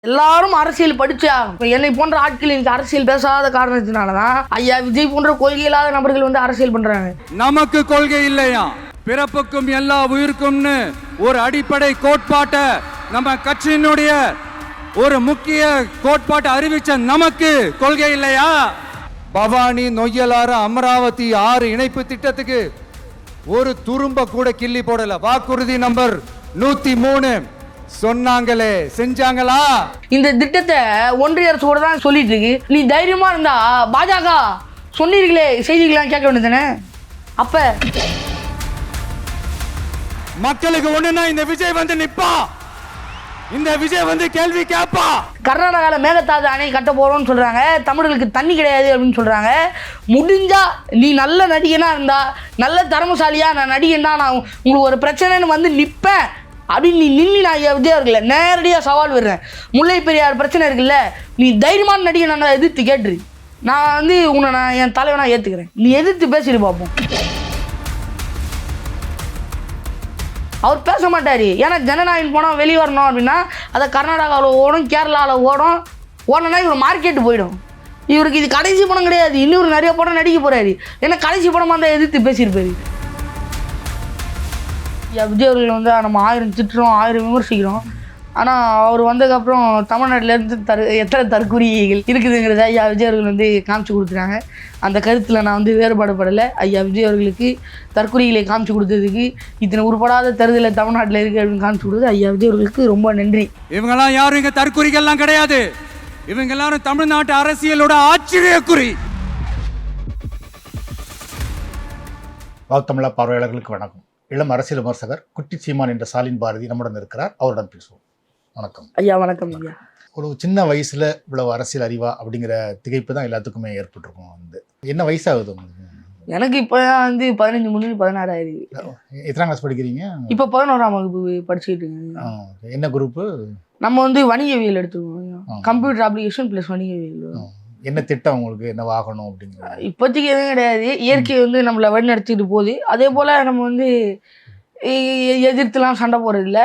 எல்லாரும் அரசியல் படிச்சா என்னை போன்ற ஆட்கள் இன்னைக்கு அரசியல் பேசாத காரணத்தினாலதான் ஐயா விஜய் போன்ற கொள்கை இல்லாத நபர்கள் வந்து அரசியல் பண்றாங்க. நமக்கு கொள்கை இல்லையா? பிறப்புக்கும் எல்லா உயிருக்கும்னு ஒரு அடிப்படை கோட்பாட்டை நம்ம கட்சியினுடைய ஒரு முக்கிய கோட்பாட்டை அறிவிச்ச நமக்கு கொள்கை இல்லையா? பவானி, நொய்யலாறு, அமராவதி 6 இணைப்பு திட்டத்துக்கு ஒரு துரும்ப கூட கிள்ளி போடல. வாக்குறுதி நம்பர் 103 சொன்னாங்களே, செஞ்சாங்களா? இந்த திட்டத்தை ஒன்றிய அரசு கூட தான் சொல்லிட்டு இருக்கு. நீ தைரியமா இருந்தா பாஜக சொன்னீர்களே செய்திகளாம் கேட்க வேண்டியதானே? அப்ப மக்களுக்கு ஒண்ணுன்னா இந்த விஜய் வந்து நிப்பா, இந்த விஜய் வந்து கேள்வி கேட்பா. கர்நாடகால மேகதாது அணை கட்ட போறோம்னு சொல்றாங்க, தமிழர்களுக்கு தண்ணி கிடையாது அப்படின்னு சொல்றாங்க. முடிஞ்சா நீ நல்ல நடிகனா இருந்தா, நல்ல திறமசாலியா நான் நடிகன் தான், நான் உங்களுக்கு ஒரு பிரச்சனைன்னு வந்து நிற்பேன் அப்படின்னு நீ நின்று நான் விஜய் அவர்களை நேரடியாக சவால் விடுறேன். முல்லை பெரியார் பிரச்சனை இருக்குல்ல, நீ தைரியமான நடிகை நான் எதிர்த்து கேட்டுரு, நான் வந்து உன்னை நான் என் தலைவனாக ஏற்றுக்கிறேன், நீ எதிர்த்து பேசிட்டு பார்ப்போம். அவர் பேச மாட்டார். ஏன்னா ஜனநாயகம் போனால் வெளியே வரணும் அப்படின்னா அதை கர்நாடகாவில் ஓடும், கேரளாவில் ஓடணும்னா இவர் மார்க்கெட்டு போயிடும். இவருக்கு இது கடைசி படம் கிடையாது, இன்னொரு நிறைய படம் நடிக்க போகிறாரு. ஏன்னா கடைசி படமாக இருந்தால் எதிர்த்து பேசியிருப்பாரு. விஜய் அவர்கள் வந்து நம்ம 1000 திட்டுறோம், 1000 விமர்சிக்கிறோம். ஆனால் அவர் வந்ததுக்கப்புறம் தமிழ்நாட்டிலேருந்து எத்தனை தற்குறிகள் இருக்குதுங்கிறத ஐயா விஜய் அவர்கள் வந்து காமிச்சு கொடுத்துருக்காங்க. அந்த கருத்தில் நான் வந்து வேறுபாடுபடலை. ஐயா விஜய் அவர்களுக்கு தற்குறிகளை காமிச்சு கொடுத்ததுக்கு, இத்தனை உருப்படாத தருதலை தமிழ்நாட்டில் இருக்குது அப்படின்னு காமிச்சு கொடுத்தது ஐயா விஜய் அவர்களுக்கு ரொம்ப நன்றி. இவங்கெல்லாம் யாரும் இங்கே தற்குறிகள்லாம் கிடையாது. இவங்க எல்லாரும் தமிழ்நாட்டு அரசியலோட ஆச்சரியக்குறி. தமிழா பார்வையாளர்களுக்கு வணக்கம். இளம் அரசியல் விமர்சகர் குட்டி சீமான் என்ற சாலின் பாரதி நம்முடன் இருக்கிறார். அவருடன் பேசுவோம். வணக்கம் ஐயா. வணக்கம் ஐயா. ஒரு சின்ன வயசுல இவ்வளவு அரசியல் அறிவா அப்படிங்கிற திகைப்பு தான் எல்லாத்துக்குமே ஏற்பட்டிருக்கும். வந்து என்ன வயசாகுது உங்களுக்கு? எனக்கு இப்போ வந்து 15 முடிஞ்சு 16 ஆயிருக்கு. எத்தனாம் கிளாஸ் படிக்கிறீங்க? இப்போ 11ஆம் வகுப்பு படிச்சுக்கிட்டு இருக்கேன். என்ன குரூப்பு? நம்ம வந்து வணிகவியல் எடுத்துக்கோங்க, கம்ப்யூட்டர் அப்ளிகேஷன் ப்ளஸ் வணிகவியல். என்ன திட்டம் உங்களுக்கு, என்ன ஆகணும் அப்படிங்கிறது? இப்போதைக்கு எதுவும் கிடையாது. இயற்கை வந்து நம்மளை வழிநடத்திட்டு போகுது. அதே போல் நம்ம வந்து எதிர்த்துலாம் சண்டை போகிறது இல்லை.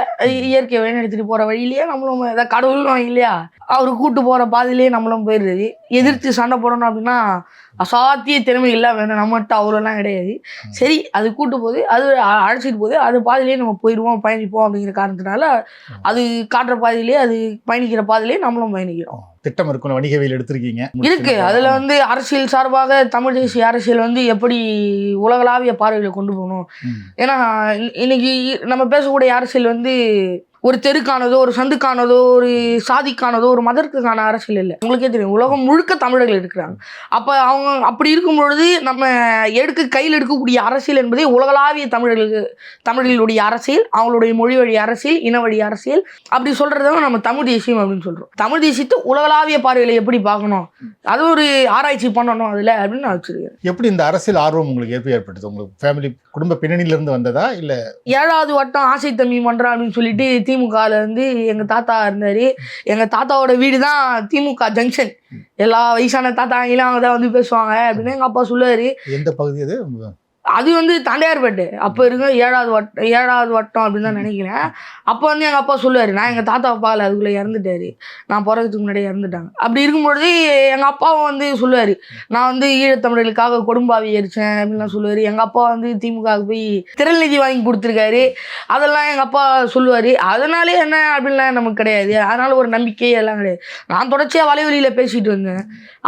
இயற்கையை வழிநடத்திட்டு போகிற வழியிலேயே நம்மளும் ஏதாவது கடவுளும் இல்லையா, அவரு கூட்டு போகிற பாதையிலேயே நம்மளும் போயிடுறது. எதிர்த்து சண்டை போடணும் அப்படின்னா அசாத்திய திறமைகள்லாம் வேணும், நம்மகிட்ட அவ்வளோலாம் கிடையாது. சரி, அது கூட்டு போகுது, அது அழைச்சிட்டு போகுது, அது பாதையிலேயே நம்ம போயிடுவோம், பயணிப்போம் அப்படிங்கிற காரணத்தினால அது காட்டுற பாதையிலேயே, அது பயணிக்கிற பாதையிலேயே நம்மளும் பயணிக்கிறோம். திட்டம் இருக்கணும். வணிகவியல் எடுத்திருக்கீங்க இருக்கு. அதுல வந்து அரசியல் சார்பாக தமிழ் தேசிய அரசியல் வந்து எப்படி உலகளாவிய பார்வையில கொண்டு போகணும். ஏன்னா இன்னைக்கு நம்ம பேசக்கூடிய அரசியல் வந்து ஒரு தெருக்கானதோ, ஒரு சந்துக்கானதோ, ஒரு சாதிக்கானதோ, ஒரு மதத்துக்கான அரசியல் இல்லை. உங்களுக்கே தெரியும், உலகம் முழுக்க தமிழர்கள் இருக்கிறாங்க. அப்போ அவங்க அப்படி இருக்கும் பொழுது நம்ம கையில் எடுக்கக்கூடிய அரசியல் என்பதே உலகளாவிய தமிழர்களுடைய அரசியல், அவங்களுடைய மொழி வழி அரசியல், இன வழி அரசியல், அப்படி சொல்றத நம்ம தமிழ் தேசியம் அப்படின்னு சொல்றோம். தமிழ் தேசியத்தை உலகளாவிய பார்வையில எப்படி பார்க்கணும், அது ஒரு ஆராய்ச்சி பண்ணணும் அதில் அப்படின்னு நான் வச்சிருக்கேன். எப்படி இந்த அரசியல் ஆர்வம் உங்களுக்கு எப்படி ஏற்பட்டது? உங்களுக்கு ஃபேமிலி, குடும்ப பின்னணியிலிருந்து வந்ததா இல்லை? 7வது வட்டம் ஆசை தம்பி மன்றம் அப்படின்னு சொல்லிட்டு திமுகவில் வந்து எங்கள் தாத்தா இருந்தார். எங்கள் தாத்தாவோட வீடு தான் திமுக ஜங்ஷன். எல்லா வயசான தாத்தாங்கெல்லாம் அவங்க தான் வந்து பேசுவாங்க அப்படின்னு எங்கள் அப்பா சொல்லுவார். எந்த பகுதி அது? அது வந்து தண்டையார்பேட்டை. அப்போ இருக்க 7வது வட்டம் அப்படின்னு தான் நினைக்கிறேன். அப்போ வந்து எங்கள் அப்பா சொல்லுவார், நான் எங்கள் தாத்தாவை பார்க்கல, அதுக்குள்ளே இறந்துட்டாரு, நான் பிறகுறதுக்கு முன்னாடியே இறந்துட்டாங்க. அப்படி இருக்கும்பொழுது எங்கள் அப்பாவும் வந்து சொல்லுவார், நான் வந்து ஈழத்தமிழர்களுக்காக கொடும்பாவி எரிச்சேன் அப்படின்லாம் சொல்லுவார். எங்கள் அப்பா வந்து திமுகவுக்கு போய் திரள் நிதி வாங்கி கொடுத்துருக்காரு, அதெல்லாம் எங்கள் அப்பா சொல்லுவார். அதனாலே என்ன அப்படின்லாம் நமக்கு கிடையாது, அதனால ஒரு நம்பிக்கை எல்லாம் கிடையாது. நான் தொடர்ச்சியாக வலைவெளியில் பேசிகிட்டு வந்தேன்.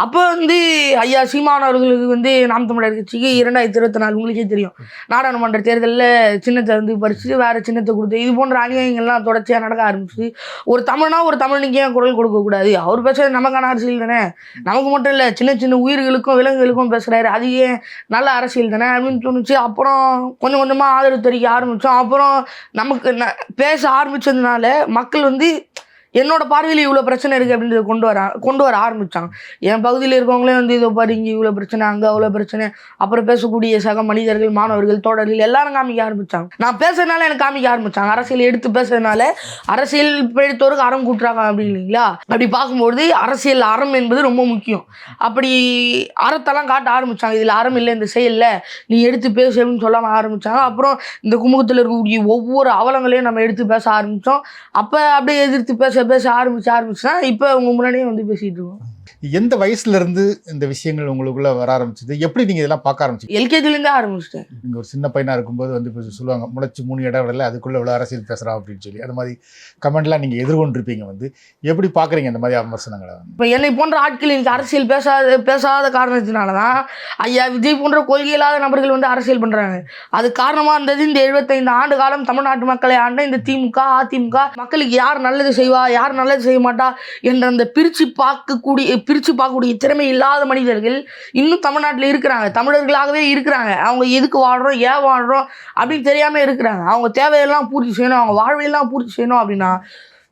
அப்போ வந்து ஐயா சீமான் அவர்களுக்கு வந்து நாம் தமிழர் கட்சிக்கு 2024 உங்களுக்கே தெரியும், நாடாளுமன்ற தேர்தலில் சின்னத்தை வந்து பறிச்சுட்டு வேறு சின்னத்தை கொடுத்து இது போன்ற அநியாயங்கள்லாம் தொடர்ச்சியாக நடக்க ஆரம்பிச்சு. ஒரு தமிழ்னா ஒரு தமிழுக்கு ஏன் குரல் கொடுக்கக்கூடாது? அவர் பேசுறது நமக்கான அரசியல் தானே, நமக்கு மட்டும் இல்லை, சின்ன சின்ன உயிர்களுக்கும் விலங்குகளுக்கும் பேசுகிறாரு, அது ஏன் நல்ல அரசியல் தானே அப்படின்னு தோணுச்சு. அப்புறம் கொஞ்சம் கொஞ்சமாக ஆதரவு தெரிவிக்க ஆரம்பித்தோம். அப்புறம் நமக்கு பேச ஆரம்பித்ததுனால மக்கள் வந்து என்னோட பார்வையில் இவ்வளோ பிரச்சனை இருக்குது அப்படின்றத கொண்டு வர ஆரம்பித்தாங்க. என் பகுதியில் இருக்கவங்களே வந்து இதை பாரு, இங்கே இவ்வளோ பிரச்சனை, அங்கே அவ்வளோ பிரச்சனை. அப்புறம் பேசக்கூடிய சக மனிதர்கள், மாணவர்கள், தோழர்கள் எல்லாரும் காமிக்க ஆரம்பித்தாங்க. நான் பேசுறதுனால எனக்கு காமிக்க ஆரம்பித்தாங்க. அரசியல் எடுத்து பேசுறதுனால அரசியல் பிழைத்தோருக்கு அறம் கூட்டுறாங்க அப்படின்னு இல்லைங்களா? அப்படி பார்க்கும்போது அரசியல் அறம் என்பது ரொம்ப முக்கியம். அப்படி அறத்தெல்லாம் காட்ட ஆரம்பித்தாங்க. இதில் அறம் இல்லை இந்த செயலில், நீ எடுத்து பேசு அப்படின்னு சொல்லாமல் ஆரம்பித்தாங்க. அப்புறம் இந்த குமுகத்தில் இருக்கக்கூடிய ஒவ்வொரு அவலங்களையும் நம்ம எடுத்து பேச ஆரம்பித்தோம். அப்போ அப்படியே எதிர்த்து பேச பேச ஆரம்பிச்சுன்னா இப்போ உங்க முன்னாடியே வந்து பேசிட்டு இருக்கோம். எந்த வயசுல இருந்து இந்த விஷயங்கள் உங்களுக்குள்ள வர ஆரம்பிச்சது? எப்படி நீங்க இதெல்லாம் பார்க்க ஆரம்பிச்சீங்க? எல்கேஜிலேருந்தே ஆரம்பிச்சிட்டேன். நீங்க ஒரு சின்ன பையனா இருக்கும்போது வந்து இப்போ சொல்லுவாங்க, முளைச்சு 3 இடம் விடல அதுக்குள்ள இவ்வளோ அரசியல் பேசுறா அப்படின்னு சொல்லி, அது மாதிரி கமெண்ட்லாம் நீங்க எதிர்கொண்டிருப்பீங்க. வந்து எப்படி பாக்குறீங்க இந்த மாதிரி விமர்சனங்களை? இப்போ என்னை போன்ற ஆட்கள் இன்னைக்கு அரசியல் பேசாத காரணத்தினால தான் ஐயா விஜய் போன்ற கொள்கை இல்லாத நபர்கள் வந்து அரசியல் பண்றாங்க. அது காரணமா இருந்தது இந்த 75 ஆண்டு காலம் தமிழ்நாட்டு மக்களை ஆண்ட இந்த திமுக, அதிமுக. மக்களுக்கு யார் நல்லது செய்வா, யார் நல்லது செய்ய மாட்டா என்ற அந்த பிரிச்சு பார்க்கக்கூடிய திறமை இல்லாத மனிதர்கள் இன்னும் தமிழ்நாட்டில் இருக்கிறாங்க. தமிழர்களாகவே இருக்கிறாங்க. அவங்க எதுக்கு வாழ்றோம், ஏன் வாழ்றோம் அப்படின்னு தெரியாம இருக்கிறாங்க. அவங்க தேவையெல்லாம் பூர்த்தி செய்யணும், அவங்க வாழ்வையெல்லாம் பூர்த்தி செய்யணும் அப்படின்னா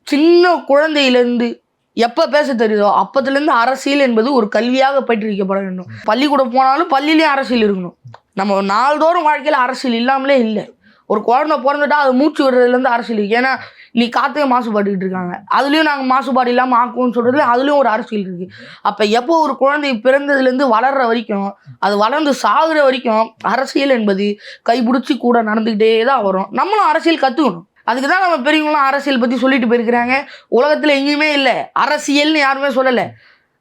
சின்ன குழந்தையிலேருந்து எப்போ பேச தெரியுதோ அப்பத்துலேருந்து அரசியல் என்பது ஒரு கல்வியாக பயிற்றுவிக்கப்பட வேண்டும். பள்ளிக்கூடம் போனாலும் பள்ளியிலேயே அரசியல் இருக்கணும். நம்ம நாள்தோறும் வாழ்க்கையில் அரசியல் இல்லாமலே இல்லை. ஒரு குழந்தை பிறந்துட்டா அது மூச்சு விடுறதுலேருந்து அரசியல் இருக்குது. ஏன்னா நீ காற்றையும் மாசுபாட்டுக்கிட்டு இருக்காங்க, அதுலேயும் நாங்கள் மாசுபாடு இல்லாமல் ஆக்குவோம்னு சொல்கிறது, அதுலேயும் ஒரு அரசியல் இருக்குது. அப்போ எப்போ ஒரு குழந்தை பிறந்ததுலேருந்து வளர்கிற வரைக்கும், அது வளர்ந்து சாகுற வரைக்கும் அரசியல் என்பது கைப்பிடிச்சி கூட நடந்துக்கிட்டே தான் வரும். நம்மளும் அரசியல் கற்றுக்கணும். அதுக்கு தான் நம்ம பெரியவங்களாம் அரசியல் பற்றி சொல்லிட்டு போயிருக்கிறாங்க. உலகத்தில் எங்கேயுமே இல்லை அரசியல்னு யாருமே சொல்லலை.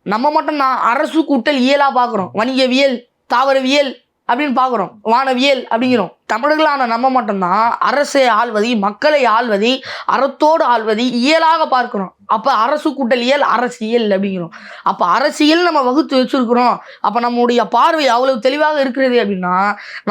நம்ம மட்டும் தான் அரசு கூட்டல் இயலாக பார்க்குறோம். வணிகவியல், தாவரவியல் அப்படின்னு பார்க்குறோம், வானவியல் அப்படிங்கிறோம். தமிழர்களான நம்ம மட்டும்தான் அரசை ஆள்வதை, மக்களை ஆள்வதை, அறத்தோடு ஆள்வதை இயலாக பார்க்குறோம். அப்போ அரசு கூட்டல் இயல் அரசியல் அப்படிங்கிறோம். அப்போ அரசியல் நம்ம வகுத்து வச்சுருக்கிறோம். அப்போ நம்முடைய பார்வை அவ்வளவு தெளிவாக இருக்கிறது அப்படின்னா,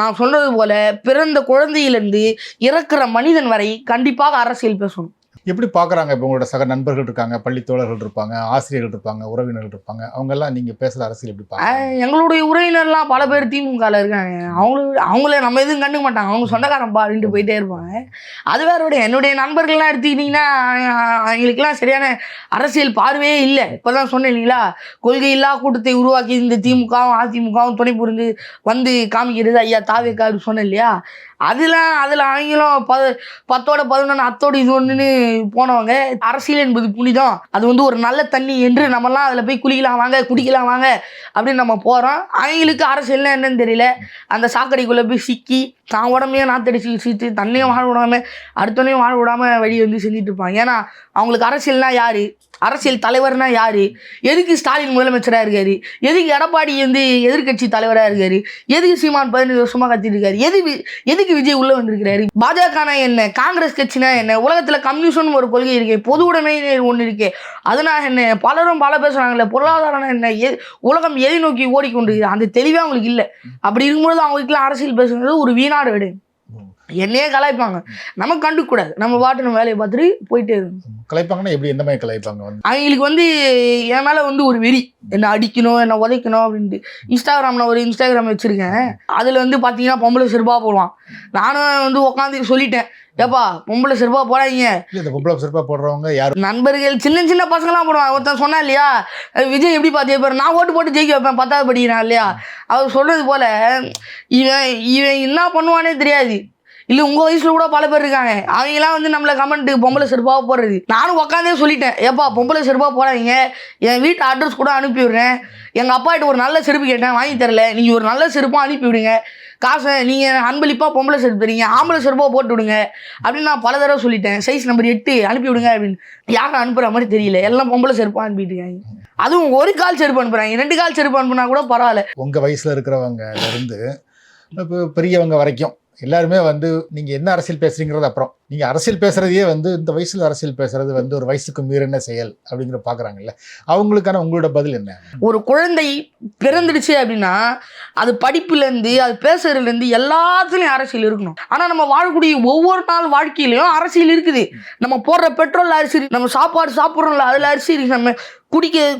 நான் சொன்னது போல பிறந்த குழந்தையிலேருந்து இறக்குற மனிதன் வரை கண்டிப்பாக அரசியல் பேசணும். எப்படி பார்க்குறாங்க? இப்போ உங்களோட சக நண்பர்கள் இருக்காங்க, பள்ளி தோழர்கள் இருப்பாங்க, ஆசிரியர்கள் இருப்பாங்க, உறவினர்கள் இருப்பாங்க, அவங்கெல்லாம் நீங்கள் பேசுகிற அரசியல் எப்படி பார்க்குறாங்க? எங்களுடைய உறவினர்லாம் பல பேர் திமுகவில் இருக்காங்க. அவங்களே நம்ம எதுவும் கண்டுக்க மாட்டாங்க. அவங்க சொந்தக்காரன்பா அப்படின்ட்டு போயிட்டே இருப்பாங்க. அது வேற. என்னுடைய நண்பர்கள்லாம் எடுத்துக்கிட்டிங்கன்னா அவங்களுக்குலாம் சரியான அரசியல் பார்வையே இல்லை. இப்போ தான் சொன்னேன் இல்லைங்களா, கொள்கை இல்லா கூட்டத்தை உருவாக்கி இந்த திமுகவும் அதிமுகவும் துணை புரிந்து வந்து காமிக்கிறது ஐயா தாவேக்கா சொன்னேன் இல்லையா. அதில் அவங்களும் 10ஓட 11 அத்தோடு இது ஒன்றுன்னு போனவங்க. அரசியல் என்பது புனிதம், அது வந்து ஒரு நல்ல தண்ணி என்று நம்மலாம் அதில் போய் குளிக்கலாம் வாங்க, குடிக்கலாம் வாங்க அப்படின்னு நம்ம போகிறோம். அவங்களுக்கு அரசியல்னா என்னன்னு தெரியல. அந்த சாக்கடைக்குள்ளே போய் சிக்கி தான் உடம்பையும் நாத்தடிச்சு வச்சுட்டு தன்னையும் வாழ விடாமல் அடுத்தனையும் வாழ விடாமல் வழி வந்து செஞ்சுட்டு இருப்பாங்க. ஏன்னா அவங்களுக்கு அரசியல்னா யார், அரசியல் தலைவர்னா யார், எதுக்கு ஸ்டாலின் முதலமைச்சராக இருக்காரு, எதுக்கு எடப்பாடி வந்து எதிர்கட்சி தலைவராக இருக்காரு, எதுக்கு சீமான் 15 வருஷமாக கத்திட்டு இருக்காரு, எதுக்கு விஜய் உள்ளே வந்திருக்கிறாரு, பாஜகனா என்ன, காங்கிரஸ் கட்சினா என்ன, உலகத்தில் கம்யூனிசம் ஒரு கொள்கை இருக்கே, பொது உடைமை ஒன்று இருக்கே, அதனால என்ன, பலரும் பல பேசுகிறாங்களே, பொருளாதாரம் என்ன, உலகம் எதை நோக்கி ஓடிக்கொண்டு அந்த தெளிவே அவங்களுக்கு இல்லை. அப்படி இருக்கும்போது அவங்களுக்குலாம் அரசியல் பேசுகிறது ஒரு வீணாடு விடு. என்னையே கலாய்ப்பாங்க, நம்ம கண்டுக்கூடாது, நம்ம பாட்டு நம்ம வேலையை பார்த்துட்டு போயிட்டே இருக்கணும். கலாய்ப்பாங்கன்னா எப்படி, எந்த மாதிரி கலாய்ப்பாங்க? அவங்களுக்கு வந்து என் மேலே வந்து ஒரு வெறி, என்னை அடிக்கணும், என்னை உதைக்கணும் அப்படின்ட்டு. நான் ஒரு இன்ஸ்டாகிராம் வச்சுருக்கேன். அதில் வந்து பார்த்தீங்கன்னா பொம்பளை செருப்பாக போடுவான். நானும் வந்து உட்காந்து சொல்லிட்டேன், ஏப்பா பொம்பளை செருப்பா போடாதீங்க. இந்த பொம்பளை செருப்பா போடுறவங்க யார்? நண்பர்கள், சின்ன பசங்களாம் போடுவாங்க. ஒருத்தன் சொன்னா இல்லையா, விஜய் எப்படி பார்த்து பாரு, நான் ஓட்டு போட்டு ஜெயிக்க வைப்பேன் 10வது படிக்கிறான் இல்லையா. அவர் சொல்றது போல இவன் என்ன பண்ணுவானே தெரியாது. இல்லை உங்கள் வயசில் கூட பல பேர் இருக்காங்க, அவங்களாம் வந்து நம்மளை கமெண்ட் பொம்பளை செருப்பாக போடுறது. நானும் உட்காந்தே சொல்லிட்டேன், ஏப்பா பொம்பளை செருப்பாக போடாதீங்க, என் வீட்டு அட்ரஸ் கூட அனுப்பி விடுறேன், எங்கள் அப்பாகிட்ட ஒரு நல்ல செருப்பு கேட்டேன் வாங்கி தரல, நீங்கள் ஒரு நல்ல செருப்பாக அனுப்பி விடுங்க, காசை நீங்கள் அன்பளிப்பாக பொம்பளை செருப்பு தரீங்க, ஆம்பளை செருப்பாக போட்டு விடுங்க அப்படின்னு நான் பல தடவை சொல்லிட்டேன். சைஸ் நம்பர் 8 அனுப்பி விடுங்க அப்படின்னு. யாரும் அனுப்புகிற மாதிரி தெரியல, எல்லாம் பொம்பளை செருப்பாக அனுப்பிட்டு இருக்காங்க. அதுவும் ஒரு கால் செருப்பு அனுப்புகிறாங்க, 2 கால் செருப்பு அனுப்புனா கூட பரவாயில்ல. உங்கள் வயசில் இருக்கிறவங்க இருந்து இப்போ பெரியவங்க வரைக்கும் எல்லாருமே வந்து நீங்கள் என்ன அரசியல் பேசுகிறீங்கிறது, அப்புறம் நீங்கள் அரசியல் பேசுகிறதையே வந்து இந்த வயசில் அரசியல் பேசுகிறது வந்து ஒரு வயசுக்கு மீறின செயல் அப்படிங்கிற பார்க்குறாங்கல்ல, அவங்களுக்கான உங்களோட பதில் என்ன? ஒரு குழந்தை பிறந்துடுச்சு அப்படின்னா அது படிப்புலேருந்து அது பேசுறதுலேருந்து எல்லாத்துலேயும் அரசியல் இருக்கணும். ஆனால் நம்ம வாழக்கூடிய ஒவ்வொரு நாள் வாழ்க்கையிலையும் அரசியல் இருக்குது. நம்ம போடுற பெட்ரோல் அரிசி, நம்ம சாப்பாடு சாப்பிட்றோம்ல அதில் அரிசி இருக்குது, நம்ம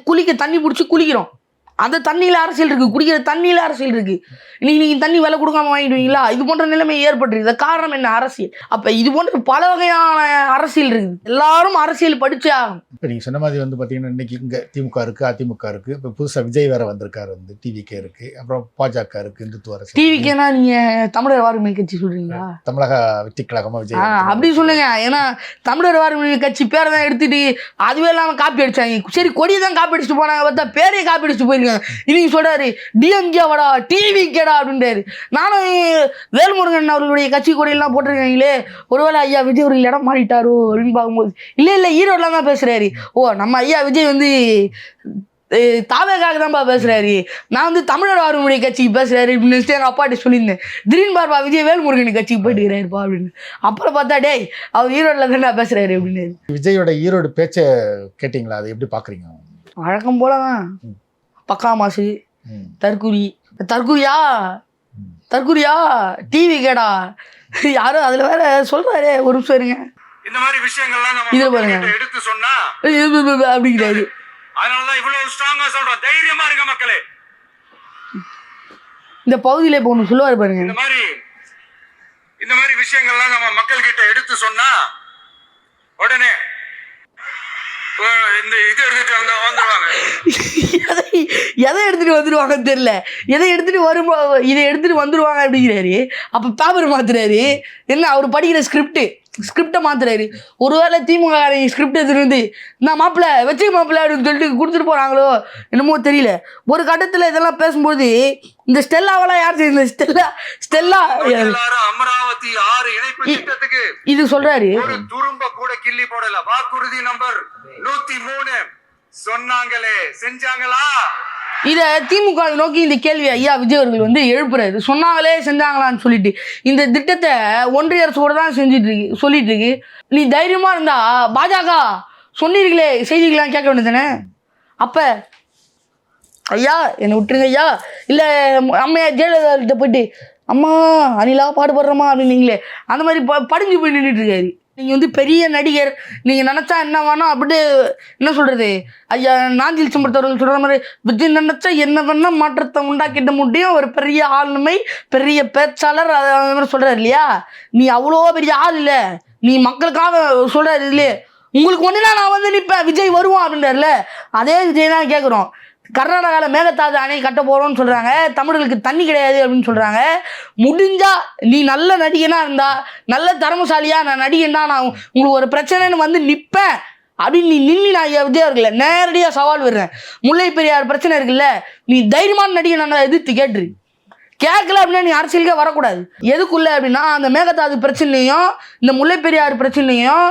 குளிக்க தண்ணி பிடிச்சி குளிக்கிறோம், அந்த தண்ணியில் அரசியல் இருக்குது, குடிக்கிற தண்ணியில் அரசியல் இருக்குது. இன்னைக்கு நீங்கள் தண்ணி விலை கொடுக்காம வாங்கிடுவீங்களா, இது போன்ற நிலைமை ஏற்பட்டுருக்கு. காரணம் என்ன, அரசியல். அப்போ இது போன்ற பல வகையான அரசியல் இருக்குது. எல்லாரும் அரசியல் படிச்சே ஆகணும். இப்போ நீங்கள் சொன்ன மாதிரி வந்து பார்த்தீங்கன்னா இன்றைக்கி இங்கே திமுக இருக்குது, அதிமுக இருக்குது, இப்போ புதுசாக விஜய் வேறு வந்திருக்காரு, வந்து டிவிகே இருக்குது, அப்புறம் பாஜக இருக்குது, இந்துத்துவ அரசியல். டிவிக்கேனா நீங்கள் தமிழர் வாரிமை கட்சி சொல்கிறீங்களா? தமிழக வெற்றி கழகமாக விஜய் அப்படி சொல்லுங்க. ஏன்னா தமிழர் வாரிமை கட்சி பேரை தான் எடுத்துட்டு அதுவே இல்லாமல் காப்பி அடிச்சாங்க. சரி கொடியை தான் காப்பி அடிச்சுட்டு போனாங்க, பார்த்தா பேரையே காப்பி அடிச்சுட்டு போயிருக்காங்க. இருக்காங்க. இன்னைக்கு சொல்றாரு டிஎம்கேவாடா டிவிகேடா அப்படின்றாரு. நானும் வேல்முருகன் அவர்களுடைய கட்சி கொடியெல்லாம் போட்டிருக்காங்களே, ஒருவேளை ஐயா விஜய் அவர்கள் இடம் மாறிட்டாரோ அப்படின்னு பார்க்கும்போது இல்லை ஈரோடுலாம் தான் பேசுறாரு. ஓ நம்ம ஐயா விஜய் வந்து தாவேக்காக தான்ப்பா பேசுறாரு, நான் வந்து தமிழர் ஆர்வமுடைய கட்சிக்கு பேசுறாரு அப்படின்னு எங்கள் அப்பாட்ட சொல்லியிருந்தேன். திடீர்னு பார்ப்பா விஜய் வேல்முருகன் கட்சிக்கு போயிட்டுக்கிறாருப்பா அப்படின்னு. அப்புறம் பார்த்தா டேய் அவர் ஈரோடுல தானே பேசுறாரு அப்படின்னு. விஜயோட ஈரோடு பேச்சை கேட்டிங்களா? அதை எப்படி பார்க்குறீங்க? வழக்கம் போலதான், பக்கா மாசு, தற்குறியா டிவி கேடா யாரும் அதுல வேற சொல்றாரு. ஒரு நிமிஷம் இருங்க, இந்த மாதிரி விஷயங்கள்லாம் இதை நம்ம பாருங்க எடுத்து சொன்னா அப்படிங்கிறாரு. அதனாலதான் இவ்வளவு ஸ்ட்ராங்கா சொல்றோம், தைரியமா இருங்க மக்களே. இந்த பகுதியில இப்ப ஒண்ணு சொல்லுவாரு பாருங்க, இந்த மாதிரி விஷயங்கள்லாம் நம்ம மக்கள் கிட்ட எடுத்து சொன்னா உடனே இந்த இது எடுத்துட்டு வந்துருவாங்க. எதை எடுத்துட்டு வந்துருவாங்கன்னு தெரியல, இதை எடுத்துட்டு வந்துருவாங்க அப்படிங்கிறாரு. அப்ப பேப்பர் மாத்துறாரு. என்ன அவர் படிக்கிற ஸ்கிரிப்டை மாத்துறாரு. ஒருவேளை திமுக ஸ்கிரிப்ட் எடுத்துட்டு வந்து நான் மாப்பிள்ள வச்சு மாப்பிள்ள அப்படின்னு சொல்லிட்டு கொடுத்துட்டு போறாங்களோ என்னமோ தெரியல. ஒரு கட்டத்துல இதெல்லாம் பேசும்போது இந்த ஸ்டெல்லாவெல்லாம் யார் செய்யுது? ஸ்டெல்லா அமராவதி 6 இணைப்பு திட்டத்துக்கு இது சொல்றாரு. ஒரு துரும்ப கூட கிள்ளி போடல. வாக்குறுதி நம்பர் 103 சொன்னாங்களே, செஞ்சாங்களா? இதை திமுக நோக்கி இந்த கேள்வி ஐயா விஜய் அவர்கள் வந்து எழுப்புறாரு. சொன்னாங்களே செஞ்சாங்களான்னு சொல்லிட்டு இந்த திட்டத்தை ஒன்றிய அரசு கூட தான் சொல்லிட்டு இருக்கு. நீ தைரியமா இருந்தா பாஜக சொன்னீர்களே செய்திகளாம் கேட்க வேண்டியதானே? அப்ப ஐயா என்னை விட்டுருங்க ஐயா, இல்லை அம்மையா ஜெயலலிதா போயிட்டு அம்மா அனிலா பாடுபடுறோமா அப்படின்னீங்களே, அந்த மாதிரி படிஞ்சு போய் நின்றுட்டு இருக்காரு. நீங்கள் வந்து பெரிய நடிகர், நீங்கள் நினச்சா என்ன வேணும் அப்படி என்ன சொல்கிறது, ஐயா நாஞ்சில் சம்பந்தவர்கள் சொல்கிற மாதிரி விஜய் நினச்சா என்ன வேணால் மாற்றத்தை உண்டாக்கிட்ட முடியும், ஒரு பெரிய ஆளுமை, பெரிய பேச்சாளர், அது மாதிரி சொல்கிறார் இல்லையா. நீ அவ்வளோ பெரிய ஆள் இல்லை, நீ மக்களுக்காக சொல்கிறாரு இல்லையே, உங்களுக்கு ஒன்றுனா நான் வந்து நிற்பேன் விஜய் வருவான் அப்படின்றார்ல, அதே விஜய் தான் கேட்குறோம். கர்நாடகாவில் மேகதாது அணை கட்ட போகிறோன்னு சொல்கிறாங்க, தமிழர்களுக்கு தண்ணி கிடையாது அப்படின்னு சொல்கிறாங்க. முடிஞ்சா நீ நல்ல நடிகனாக இருந்தா, நல்ல திறமசாலியாக நான் நடிகன்னா நான் உங்களுக்கு ஒரு பிரச்சனைன்னு வந்து நிற்பேன் அப்படின்னு நீ நின்று நான் விஜய் அவர்களை நேரடியாக சவால் விடுறேன். முல்லை பெரியார் பிரச்சனை இருக்குல்ல, நீ தைரியமான நடிகை நான் எதிர்த்து கேட்டுரு. கேட்கல அப்படின்னா நீ அரசியலுக்கே வரக்கூடாது. எதுக்குள்ள அப்படின்னா அந்த மேகதாது பிரச்சனையும் இந்த முல்லை பெரியார் பிரச்சனையும்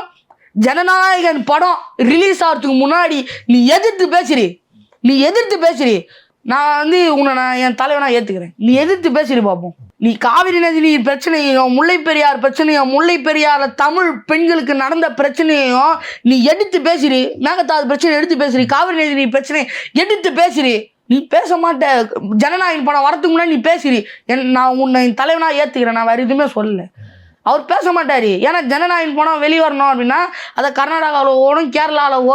ஜனநாயகன் படம் ரிலீஸ் ஆகிறதுக்கு முன்னாடி நீ எதிர்த்து பேசுறி. நான் வந்து நான் என் தலைவனா ஏற்றுக்கிறேன். நீ எதிர்த்து பேசுறி பார்ப்போம். நீ காவிரி நதி நீர் பிரச்சனையையும் முல்லை பெரியார் பிரச்சனையும் முல்லை பெரியார் தமிழ் பெண்களுக்கு நடந்த பிரச்சனையும் நீ எடுத்து பேசுறி. மேகதாது பிரச்சனை எடுத்து பேசுறி, காவிரி நதி நீர் பிரச்சனை எடுத்து பேசுறி. நீ பேச மாட்ட. ஜனநாயகன் படம் வரதுக்கு முன்னாடி நீ பேசுறி. நான் உன்னை என் தலைவனா ஏற்றுக்கிறேன், நான் வேறு எதுவுமே சொல்லலை. அவர் பேச மாட்டார். ஏன்னா ஜனநாயகன் படம் வெளியே வரணும் அப்படின்னா அதை கர்நாடகாவில் ஓடும், கேரளாவில்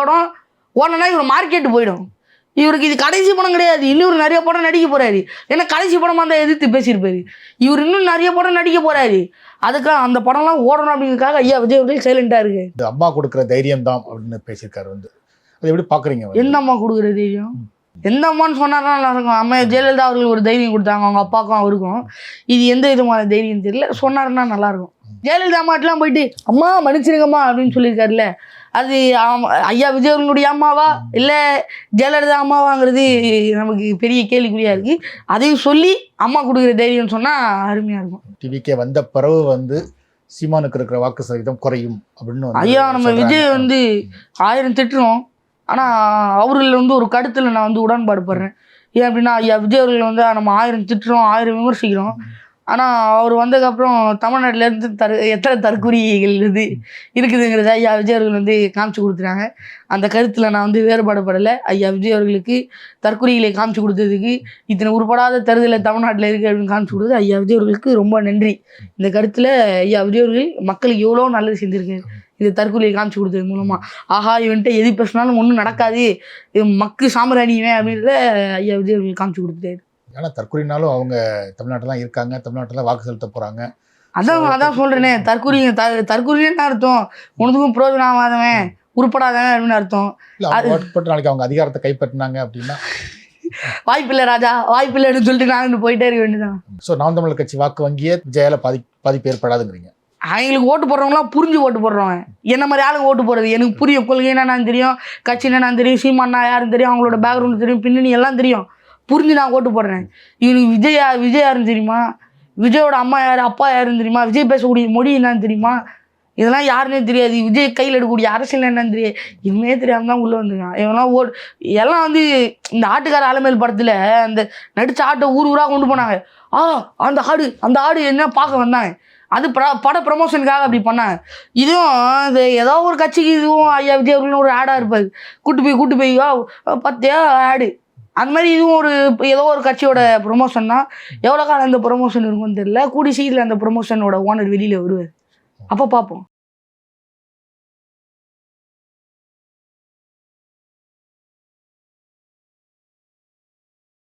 ஓடணும்னா இவர் மார்க்கெட்டு போயிடும். இவருக்கு இது கடைசி படம் கிடையாது, இன்னொரு நிறைய படம் நடிக்க போறாரு. ஏன்னா கடைசி படமாக இருந்தால் எதிர்த்து பேசியிருப்பாரு. இவர் இன்னும் நிறைய படம் நடிக்க போறாரு. அதுக்காக அந்த படம்லாம் ஓடணும் அப்படிங்கிறதுக்காக ஐயா விஜய் அவர்கள் சைலண்டாக இருக்கு. அம்மா கொடுக்குற தைரியம் தான் அப்படின்னு பேசியிருக்காரு. வந்து அது எப்படி பார்க்குறீங்க? எந்த அம்மா கொடுக்குற தைரியம்? எந்த அம்மான்னு சொன்னார்னா நல்லா இருக்கும். அம்மா ஜெயலலிதா அவர்கள் ஒரு தைரியம் கொடுத்தாங்க அவங்க அப்பாவுக்கும் அவருக்கும். இது எந்த விதமான தைரியம் தெரியல, சொன்னாருன்னா நல்லாயிருக்கும். ஜெயலலிதா அம்மாட்டெலாம் போயிட்டு அம்மா மன்னிச்சிருங்கம்மா அப்படின்னு சொல்லியிருக்காருல்ல, அது ஐயா விஜய் அவர்களுடைய அம்மாவா இல்லை ஜெயலலிதா அம்மாவாங்கிறது நமக்கு பெரிய கேள்விக்குறியாக இருக்குது. அதையும் சொல்லி அம்மா கொடுக்குற தைரியம்னு சொன்னால் அருமையாக இருக்கும். டிவிக்கே வந்த பிறகு வந்து சீமானுக்கு இருக்கிற வாக்கு சதவீதம் குறையும் அப்படின்னு ஐயா நம்ம விஜய் வந்து 1000 திட்டுறோம். ஆனால் அவர்கள் வந்து ஒரு கருத்தில் நான் வந்து உடன்பாடு படுறேன். ஏன் அப்படின்னா ஐயா விஜய் அவர்கள் வந்து நம்ம 1000 திட்டுறோம், 1000 விமர்சிக்கிறோம். ஆனால் அவர் வந்ததுக்கப்புறம் தமிழ்நாட்டிலேருந்து எத்தனை தற்குறிகள் இருக்குதுங்கிறத ஐயா விஜய் அவர்கள் வந்து காமிச்சு கொடுத்துட்டாங்க. அந்த கருத்தில் நான் வந்து வேறுபாடுபடலை. ஐயா விஜய் அவர்களுக்கு தற்குறிகளை காமிச்சு கொடுத்ததுக்கு, இத்தனை உருப்படாத தருதலை தமிழ்நாட்டில் இருக்குது அப்படின்னு காமிச்சு கொடுத்தது ஐயா விஜய் அவர்களுக்கு ரொம்ப நன்றி. இந்த கருத்தில் ஐயா விஜய் அவர்கள் மக்களுக்கு எவ்வளோ நல்லது செஞ்சுருக்காரு. இது தற்கொலையை காமிச்சு கொடுத்தது மூலமாக ஆஹா இவன்ட்டு எது பேசினாலும் ஒன்றும் நடக்காது, மக்கு சாம்பிராணிவேன் அப்படின்றத ஐயா விஜய் அவர்கள் காமிச்சு கொடுத்துட்டாரு. ஏன்னா தற்கொலைனாலும் அவங்க தமிழ்நாட்டில் தான் இருக்காங்க, தமிழ்நாட்டில் தான் வாக்கு செலுத்த போகிறாங்க. அதான் சொல்கிறேனே, தற்கொலைன்னு அர்த்தம் உனதுக்கும் புரோஜனம் ஆகாதவன் உருப்படாதவன் அப்படின்னு அர்த்தம். நாளைக்கு அவங்க அதிகாரத்தை கைப்பற்றினாங்க அப்படின்னா வாய்ப்பில்லை ராஜா, வாய்ப்பில்லைன்னு சொல்லிட்டு நான் போயிட்டே இருக்க வேண்டியதான். ஸோ நாம் தமிழர் கட்சி வாக்கு வங்கியே விஜயால பாதிப்பு ஏற்படாதுங்கிறீங்க. அவங்களுக்கு ஓட்டு போடுறவங்களாம் புரிஞ்சு ஓட்டு போடுறவங்க. என்ன மாதிரி ஆளுங்க ஓட்டு போடுறது எனக்கு புரியும். கொள்கை என்னன்னு தெரியும், கட்சி என்னன்னு தெரியும், சீமானா யாருன்னு தெரியும், அவங்களோட பேக்ரவுண்ட் தெரியும், பின்னணி எல்லாம் தெரியும். புரிஞ்சு நான் ஓட்டு போடுறேன். இவனுக்கு விஜய் யாருன்னு தெரியுமா, விஜயோட அம்மா யார் அப்பா யாருன்னு தெரியுமா, விஜய் பேசக்கூடிய மொழி என்னன்னு தெரியுமா, இதெல்லாம் யாருன்னே தெரியாது, விஜய் கையில் எடுக்கக்கூடிய அரசியல் என்னன்னு தெரியாது, இனிமே தெரியாம தான் உள்ளே வந்துருக்கான் இவங்கெல்லாம். எல்லாம் வந்து இந்த ஆட்டுக்கார அலமேல் படத்தில் அந்த நடிச்ச ஆட்டை ஊர் ஊராக கொண்டு போனாங்க. அந்த ஆடு என்ன பார்க்க வந்தாங்க, அது பட ப்ரமோஷனுக்காக அப்படி பண்ணாங்க. இதுவும் இது ஏதோ ஒரு கட்சிக்கு இதுவும் ஐயா விஜய் அவர்கள்னு ஒரு ஆடாக இருப்பார், கூட்டு போய் பத்தியா ஆடு, அந்த மாதிரி இதுவும் ஒரு ஏதோ ஒரு கட்சியோட ப்ரொமோஷன் தான். எவ்வளோ காலம் அந்த ப்ரொமோஷன் இருக்கும்னு தெரியல. கூடி சீக்கிரம் அந்த ப்ரொமோஷனோட ஓனர் வெளியில் வருவார், அப்போ பார்ப்போம்.